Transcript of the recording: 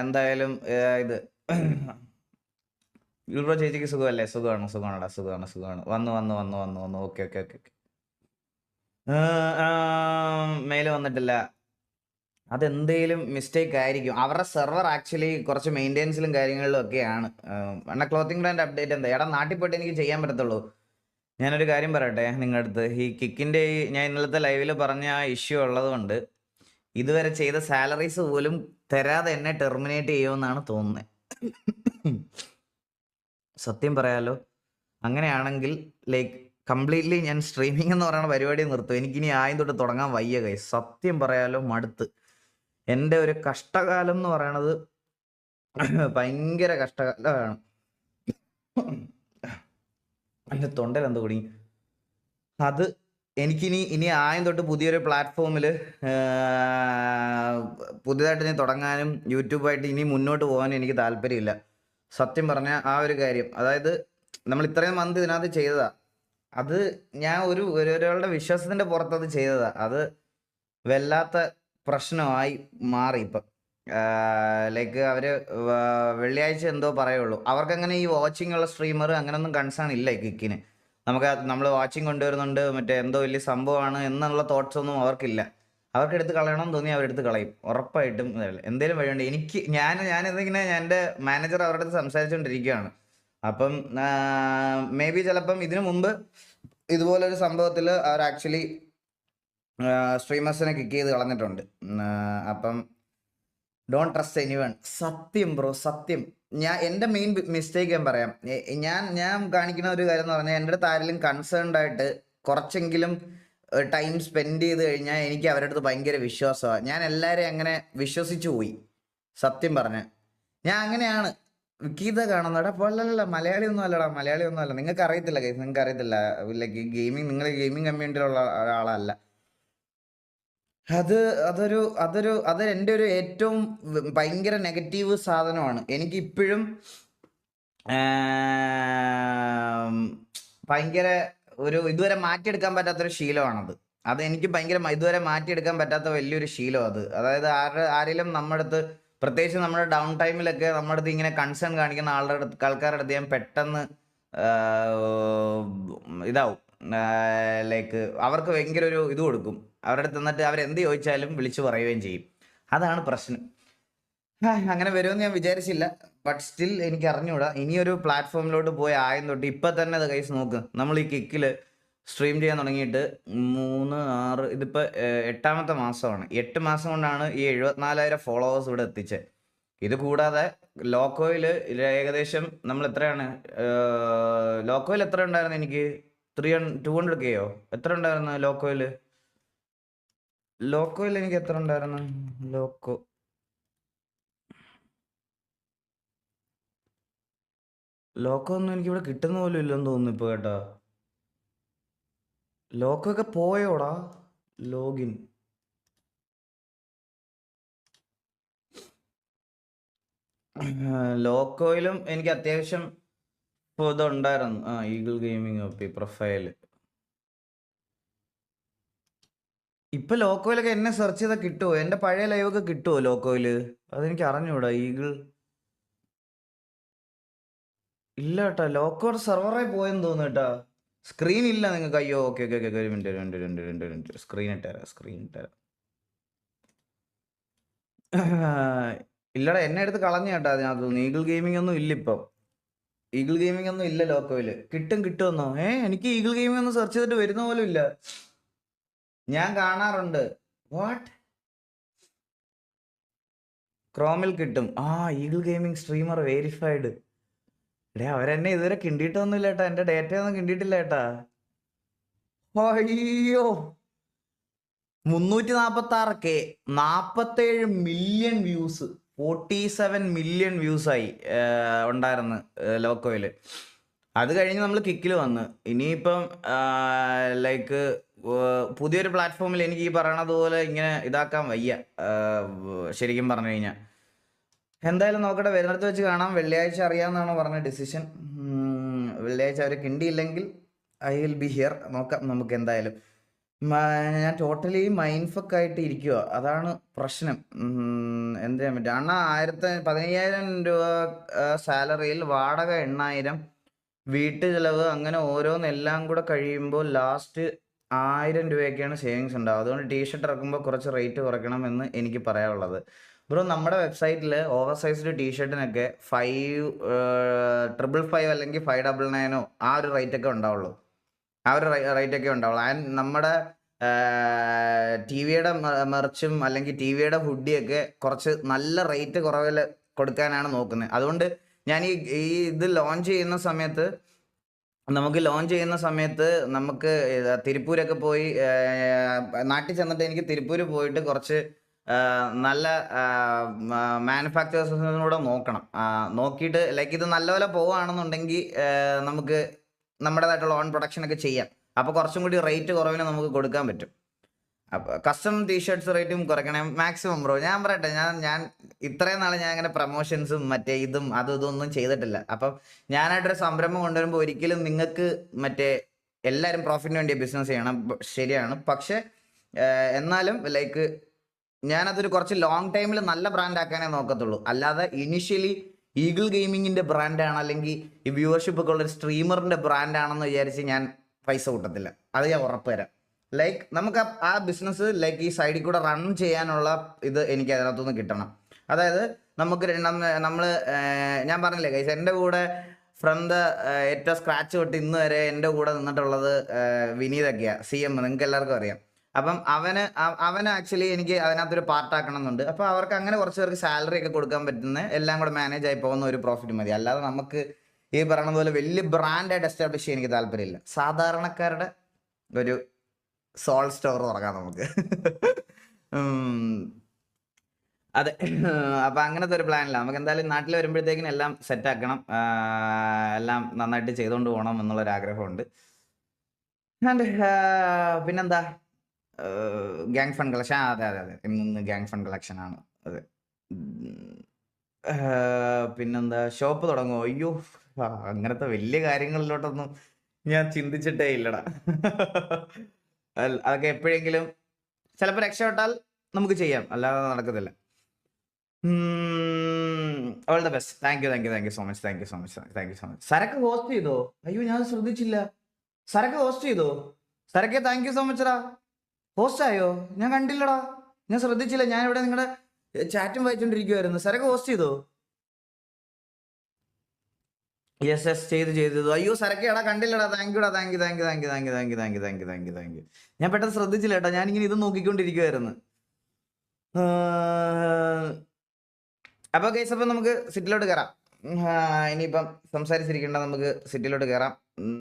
എന്തായാലും ഇത് ബ്രോ ചേച്ചിക്ക് സുഖമല്ലേ? സുഖമാണ്, സുഖമാണെടാ, സുഖമാണ്, സുഖമാണ്. വന്നു, വന്നു, വന്നു, വന്നു, വന്നു. Okay, okay, okay, okay. Mail വന്നിട്ടില്ല. അതെന്തേലും മിസ്റ്റേക്ക് ആയിരിക്കും. അവരുടെ സെർവർ ആക്ച്വലി കുറച്ച് മെയിൻ്റെനൻസിലും കാര്യങ്ങളിലും ഒക്കെയാണ്. അണ്ണാ ക്ലോത്തിങ് ബ്രാൻഡ് അപ്ഡേറ്റ് എന്താ? എടാ നാട്ടിൽ പോയിട്ട് എനിക്ക് ചെയ്യാൻ പറ്റത്തുള്ളൂ. ഞാനൊരു കാര്യം പറയട്ടെ നിങ്ങളുടെ അടുത്ത്. ഈ കിക്കിൻ്റെ ഞാൻ ഇന്നലത്തെ ലൈവിൽ പറഞ്ഞ ആ ഇഷ്യൂ ഉള്ളത് കൊണ്ട് ഇതുവരെ ചെയ്ത സാലറീസ് പോലും തരാതെ എന്നെ ടെർമിനേറ്റ് ചെയ്യുമെന്നാണ് തോന്നുന്നത്. സത്യം പറയാലോ, അങ്ങനെയാണെങ്കിൽ ലൈക്ക് കംപ്ലീറ്റ്ലി ഞാൻ സ്ട്രീമിംഗ് എന്ന് പറയുന്ന പരിപാടി നിർത്തും. എനിക്കിനി ആദ്യം തൊട്ട് തുടങ്ങാൻ വയ്യ ഗൈസ്. സത്യം പറയാലോ, മടുത്ത്. എൻ്റെ ഒരു കഷ്ടകാലം എന്ന് പറയണത് ഭയങ്കര കഷ്ടകാലമാണ്. എൻ്റെ തൊണ്ടയിൽ എന്തോ കുടുങ്ങി. അത് ഇനി ആദ്യം തൊട്ട് പുതിയൊരു പ്ലാറ്റ്ഫോമിൽ പുതിയതായിട്ട് ഇനി തുടങ്ങാനും യൂട്യൂബായിട്ട് ഇനി മുന്നോട്ട് പോകാനും എനിക്ക് താല്പര്യമില്ല. സത്യം പറഞ്ഞ ആ ഒരു കാര്യം, അതായത് നമ്മൾ ഇത്രയും മന്ത് ഇതിനകത്ത് ചെയ്തതാ. അത് ഞാൻ ഒരാളുടെ വിശ്വാസത്തിന്റെ പുറത്തത് ചെയ്തതാ. അത് വല്ലാത്ത പ്രശ്നമായി മാറി ഇപ്പം. ലൈക്ക് അവര് വെള്ളിയാഴ്ച എന്തോ പറയുള്ളൂ. അവർക്കങ്ങനെ ഈ വാച്ചിങ് ഉള്ള സ്ട്രീമർ അങ്ങനൊന്നും കൺസേൺ ഇല്ല കിക്കിന്. നമ്മൾ വാച്ചിങ് കൊണ്ടുവരുന്നുണ്ട്, മറ്റേ എന്തോ വലിയ സംഭവമാണ് എന്നുള്ള തോട്ട്സ് ഒന്നും അവർക്കില്ല. അവർക്ക് എടുത്ത് കളയണം തോന്നി അവരെടുത്ത് കളയും ഉറപ്പായിട്ടും. എന്തേലും വഴിയുണ്ട്. ഞാനിതിങ്ങനെ എൻ്റെ മാനേജർ അവരുടെ അടുത്ത് സംസാരിച്ചുകൊണ്ടിരിക്കുകയാണ്. അപ്പം മേ ബി ചിലപ്പം ഇതിനു മുമ്പ് ഇതുപോലൊരു സംഭവത്തിൽ അവർ ആക്ച്വലി സ്ട്രീമേഴ്സിനെ കിക്ക് ചെയ്ത് കളഞ്ഞിട്ടുണ്ട്. അപ്പം ഡോണ്ട് ട്രസ്റ്റ് എനിവൺ. സത്യം ബ്രോ, സത്യം. എൻ്റെ മെയിൻ മിസ്റ്റേക്ക് ഞാൻ പറയാം. ഞാൻ കാണിക്കുന്ന ഒരു കാര്യം എന്ന് പറഞ്ഞാൽ, എൻ്റെ അടുത്ത് ആരെങ്കിലും കൺസേൺഡ് ആയിട്ട് കുറച്ചെങ്കിലും ടൈം സ്പെൻഡ് ചെയ്ത് കഴിഞ്ഞാൽ എനിക്ക് അവരുടെ അടുത്ത് ഭയങ്കര വിശ്വാസമാണ്. ഞാൻ എല്ലാവരെയും അങ്ങനെ വിശ്വസിച്ചു പോയി. സത്യം പറഞ്ഞ ഞാൻ അങ്ങനെയാണ്. വിക്കീത കാണുന്നടാ പോലല്ല, മലയാളി ഒന്നും അല്ലടാ, മലയാളി ഒന്നും അല്ല. നിങ്ങൾക്ക് അറിയത്തില്ല ഗൈസ്, നിങ്ങൾക്ക് അറിയത്തില്ല. ലൈക്ക് നിങ്ങൾ ഗെയിമിംഗ് കമ്മ്യൂണിറ്റിയിലുള്ള ഒരാളല്ല. അത് എൻ്റെ ഒരു ഏറ്റവും ഭയങ്കര നെഗറ്റീവ് സാധനമാണ്. എനിക്കിപ്പോഴും ഭയങ്കര ഇതുവരെ മാറ്റിയെടുക്കാൻ പറ്റാത്തൊരു ശീലമാണത്. എനിക്ക് ഭയങ്കര ഇതുവരെ മാറ്റിയെടുക്കാൻ പറ്റാത്ത വലിയൊരു ശീലം അത്. അതായത് ആരെങ്കിലും നമ്മുടെ അടുത്ത്, പ്രത്യേകിച്ച് നമ്മുടെ ഡൗൺ ടൈമിലൊക്കെ നമ്മുടെ അടുത്ത് ഇങ്ങനെ കൺസേൺ കാണിക്കുന്ന ആൾക്കാരുടെ അടുത്ത് ഞാൻ പെട്ടെന്ന് ഇതാവും. ലൈക്ക് അവർക്ക് ഭയങ്കര ഒരു ഇത് കൊടുക്കും. അവരുടെ അടുത്ത് നിന്നിട്ട് അവരെന്ത് ചോദിച്ചാലും വിളിച്ചു പറയുകയും ചെയ്യും. അതാണ് പ്രശ്നം. അങ്ങനെ വരുമെന്ന് ഞാൻ വിചാരിച്ചില്ല. ബട്ട് സ്റ്റിൽ എനിക്ക് അറിഞ്ഞൂടാ. ഇനിയൊരു പ്ലാറ്റ്ഫോമിലോട്ട് പോയി ആയം തൊട്ട് ഇപ്പം തന്നെ അത് കൈസ് നോക്ക്. നമ്മൾ ഈ കിക്കിൽ സ്ട്രീം ചെയ്യാൻ തുടങ്ങിയിട്ട് 3, 6 ഇതിപ്പോൾ 8ാമത്തെ മാസമാണ്. 8 മാസം കൊണ്ടാണ് ഈ 74,000 ഫോളോവേഴ്സ് ഇവിടെ എത്തിച്ചത്. ഇത് കൂടാതെ ലോക്കോയിൽ ഏകദേശം നമ്മൾ എത്രയാണ്, ലോക്കോയിൽ എത്ര ഉണ്ടായിരുന്നു എനിക്ക്? 200K എത്ര ഉണ്ടായിരുന്നു ലോക്കോയിൽ എനിക്ക് എത്ര ഉണ്ടായിരുന്നു? ലോക്കോ ഒന്നും എനിക്കിവിടെ കിട്ടുന്ന പോലും ഇല്ലെന്ന് തോന്നുന്നു ഇപ്പോൾ കേട്ടോ. ലോക്കോ ഒക്കെ പോയോടാ. ലോഗിൻ ലോക്കോയിലും എനിക്ക് അത്യാവശ്യം ഇതുണ്ടായിരുന്നു. ഈഗിൾ ഗെയിമിംഗ് ഒപ്പി പ്രൊഫൈല്. ഇപ്പൊ ലോക്കോയിലൊക്കെ എന്നെ സെർച്ച് ചെയ്താൽ കിട്ടുമോ? എൻ്റെ പഴയ ലൈവൊക്കെ കിട്ടുമോ ലോക്കോയില്? അതെനിക്ക് അറിഞ്ഞൂടാ. ഈഗിൾ ഇല്ല കേട്ടോ. ലോക്കോയുടെ സെർവറായി പോയെന്ന് തോന്നുന്നു കേട്ടാ. സ്ക്രീൻ ഇല്ല നിങ്ങൾക്ക്? അയ്യോ, ഓക്കെ ഓക്കെ ഓക്കെ, ഒരു മിനിറ്റ് സ്ക്രീൻ ഇട്ടുതരാം. ഇല്ലടാ, എന്നെ എടുത്ത് കളഞ്ഞ കേട്ടാ അതിനകത്ത്. ഈഗിൾ ഗെയിമിംഗ് ഒന്നും ഇല്ല ഇപ്പം. ഈഗിൾ ഗെയിമിംഗ് ഒന്നും ഇല്ല ലോക്കോയില്. കിട്ടുമെന്നോ? എനിക്ക് ഈഗിൾ ഗെയിമിംഗ് ഒന്നും സെർച്ച് ചെയ്തിട്ട് വരുന്ന പോലും ഇല്ല. ഞാൻ കാണാറുണ്ട്. വാട്ട്? ക്രോമിൽ കിട്ടും. Eagle gaming streamer verified. അവരെന്നെ ഇതുവരെ കിണ്ടിയിട്ടൊന്നുമില്ല ഏട്ടാ. എൻ്റെ ഡേറ്റ ഒന്നും കിണ്ടിയിട്ടില്ല ഏട്ടാ. അയ്യോ, 346K, 47 മില്യൺ വ്യൂസ്, 47 മില്യൺ വ്യൂസായി ഉണ്ടായിരുന്നു ലോക്കോയിൽ. അത് കഴിഞ്ഞ് നമ്മൾ കിക്കിൽ വന്ന്. ഇനിയിപ്പം ലൈക്ക് പുതിയൊരു പ്ലാറ്റ്ഫോമിൽ എനിക്ക് ഈ പറയണത് പോലെ ഇങ്ങനെ ഇതാക്കാൻ വയ്യ ശരിക്കും പറഞ്ഞു കഴിഞ്ഞാൽ. എന്തായാലും നോക്കട്ടെ, വരുന്നിടത്ത് വെച്ച് കാണാം. വെള്ളിയാഴ്ച അറിയാമെന്നാണ് പറഞ്ഞ ഡിസിഷൻ. വെള്ളിയാഴ്ച അവർ കിണ്ടിയില്ലെങ്കിൽ ഐ വിൽ ബി ഹിയർ. നോക്കാം നമുക്ക് എന്തായാലും. ഞാൻ ടോട്ടലി മൈൻഡ് ഫക്ക് ആയിട്ട് ഇരിക്കുക. അതാണ് പ്രശ്നം. എന്ത് ചെയ്യാൻ പറ്റും? അണ്ണാ 15,000 രൂപ സാലറിയിൽ വാടക 8,000, വീട്ടു ചെലവ്, അങ്ങനെ ഓരോന്നെല്ലാം കൂടെ കഴിയുമ്പോൾ ലാസ്റ്റ് 1,000 രൂപയൊക്കെയാണ് സേവിങ്സ് ഉണ്ടാവുക. അതുകൊണ്ട് ടീഷർട്ട് ഇറക്കുമ്പോൾ കുറച്ച് റേറ്റ് കുറയ്ക്കണം എന്ന് എനിക്ക് പറയാനുള്ളത്. ബ്രോ, നമ്മുടെ വെബ്സൈറ്റിൽ ഓവർ സൈസ്ഡ് ടീഷർട്ടിനൊക്കെ 5,555 അല്ലെങ്കിൽ 599 ആ ഒരു റേറ്റൊക്കെ ഉണ്ടാവുള്ളൂ. ആ ഒരു റേറ്റൊക്കെ ഉണ്ടാവുള്ളൂ. ആൻഡ് നമ്മുടെ ടി വിയുടെ മെർച്ചും അല്ലെങ്കിൽ ടി വിയുടെ ഹുഡിയൊക്കെ കുറച്ച് നല്ല റേറ്റ് കുറവിൽ കൊടുക്കാനാണ് നോക്കുന്നത്. അതുകൊണ്ട് ഞാൻ ഈ ഇത് ലോഞ്ച് ചെയ്യുന്ന സമയത്ത് നമുക്ക് തിരുപ്പൂരൊക്കെ പോയി, നാട്ടിൽ ചെന്നിട്ട് എനിക്ക് തിരുപ്പൂർ പോയിട്ട് കുറച്ച് നല്ല മാനുഫാക്ചേഴ്സിനൂടെ നോക്കണം. നോക്കിയിട്ട് ലൈക്ക് ഇത് നല്ലപോലെ പോവുകയാണെന്നുണ്ടെങ്കിൽ നമുക്ക് നമ്മുടേതായിട്ടുള്ള ഓൺ പ്രൊഡക്ഷൻ ഒക്കെ ചെയ്യാം. അപ്പോൾ കുറച്ചും കൂടി റേറ്റ് കുറവിന് നമുക്ക് കൊടുക്കാൻ പറ്റും. അപ്പോൾ കസ്റ്റം ടീഷർട്ട്സ് റേറ്റും കുറയ്ക്കണം മാക്സിമം ബ്രോ. ഞാൻ പറയട്ടെ, ഞാൻ ഇത്രയും നാൾ ഞാൻ അങ്ങനെ പ്രൊമോഷൻസും മറ്റേ ഇതും ഇതൊന്നും ചെയ്തിട്ടില്ല. അപ്പം ഞാനായിട്ടൊരു സംരംഭം കൊണ്ടുവരുമ്പോൾ ഒരിക്കലും നിങ്ങൾക്ക് എല്ലാവരും പ്രോഫിറ്റിന് വേണ്ടി ബിസിനസ് ചെയ്യണം, ശരിയാണ്. പക്ഷെ എന്നാലും ലൈക്ക് ഞാനതൊരു കുറച്ച് ലോങ് ടൈമിൽ നല്ല ബ്രാൻഡ് ആക്കാനേ നോക്കത്തുള്ളൂ. അല്ലാതെ ഇനിഷ്യലി ഈഗിൾ ഗെയിമിങ്ങിന്റെ ബ്രാൻഡാണ് അല്ലെങ്കിൽ ഈ വ്യൂവർഷിപ്പ് ഒക്കെ ഉള്ള ഒരു സ്ട്രീമറിന്റെ ബ്രാൻഡാണെന്ന് വിചാരിച്ച് ഞാൻ പൈസ കൂട്ടത്തില്ല. അത് ഞാൻ ഉറപ്പ് തരാം. ലൈക്ക് നമുക്ക് ആ ബിസിനസ് ലൈക്ക് ഈ സൈഡിൽ കൂടെ റൺ ചെയ്യാനുള്ള ഇത് എനിക്ക് അതിനകത്തുനിന്ന് കിട്ടണം. അതായത് നമുക്ക് നമ്മൾ ഞാൻ പറഞ്ഞില്ലേ ഗൈസ്, എൻ്റെ കൂടെ ഫ്രം ദ ഏറ്റവും സ്ക്രാച്ച് തൊട്ട് ഇന്ന് വരെ എൻ്റെ കൂടെ നിന്നിട്ടുള്ളത് വിനീതൊക്കെയാണ്, CM, നിങ്ങൾക്ക് എല്ലാവർക്കും അറിയാം. അപ്പം അവന് ആക്ച്വലി എനിക്ക് അതിനകത്തൊരു പാർട്ടാക്കണം എന്നുണ്ട്. അപ്പോൾ അവർക്ക് അങ്ങനെ കുറച്ച് പേർക്ക് സാലറി ഒക്കെ കൊടുക്കാൻ പറ്റുന്ന എല്ലാം കൂടെ മാനേജ് ആയി പോകുന്ന ഒരു പ്രോഫിറ്റ് മതി. അല്ലാതെ നമുക്ക് ഈ പറയുന്ന പോലെ വലിയ ബ്രാൻഡായിട്ട് എസ്റ്റാബ്ലിഷ് ചെയ്യാൻ എനിക്ക് താല്പര്യമില്ല. സാധാരണക്കാരുടെ ഒരു സോൾ സ്റ്റോർ തുടങ്ങാം നമുക്ക്. അതെ. അപ്പം അങ്ങനത്തെ ഒരു പ്ലാനില്ല. നമുക്ക് എന്തായാലും നാട്ടിൽ വരുമ്പോഴത്തേക്കിനും എല്ലാം സെറ്റാക്കണം, എല്ലാം നന്നായിട്ട് ചെയ്തുകൊണ്ട് പോകണം എന്നുള്ളൊരാഗ്രഹമുണ്ട്. ആൻഡ് പിന്നെന്താ, ഗ്യാങ് ഫണ്ട് കളക്ഷൻ. അതെ, ഇന്ന് ഗ്യാങ് ഫണ്ട് കളക്ഷൻ ആണ്. അതെ. പിന്നെന്താ, ഷോപ്പ് തുടങ്ങുമോ? അയ്യോ, അങ്ങനത്തെ വലിയ കാര്യങ്ങളിലോട്ടൊന്നും ഞാൻ ചിന്തിച്ചിട്ടേ ഇല്ലടാ. അതൊക്കെ എപ്പോഴെങ്കിലും ചിലപ്പോൾ രക്ഷപ്പെട്ടാൽ നമുക്ക് ചെയ്യാം, അല്ലാതെ നടക്കത്തില്ല. All the best. Thank you so much. സരക്ക് ഹോസ്റ്റ് ചെയ്തോ? അയ്യോ, ഞാൻ ശ്രദ്ധിച്ചില്ല. സരക്ക് ഹോസ്റ്റ് ചെയ്തോ? സരക്കെ താങ്ക് യു സോ മച്ച് ടാ. ഹോസ്റ്റ് ആയോ? ഞാൻ കണ്ടില്ലടാ, ഞാൻ ശ്രദ്ധിച്ചില്ല. ഞാൻ ഇവിടെ നിങ്ങളുടെ ചാറ്റും വായിച്ചോണ്ടിരിക്കുവായിരുന്നു. സരക്ക് ഹോസ്റ്റ് ചെയ്തോ? യെസ് ചെയ്തു. അയ്യോ സരക്കേടാ, കണ്ടില്ലടാ. താങ്ക് യുടാ. Thank you. ഞാൻ പെട്ടെന്ന് ശ്രദ്ധിച്ചില്ല കേട്ടോ, ഞാനിങ്ങനെ ഇത് നോക്കിക്കൊണ്ടിരിക്കുവായിരുന്നു. അപ്പോൾ ഗൈസ്, അപ്പം നമുക്ക് സിറ്റിലോട്ട് കയറാം. ഇനിയിപ്പം സംസാരിച്ചിരിക്കേണ്ട, നമുക്ക് സിറ്റിലോട്ട് കയറാം.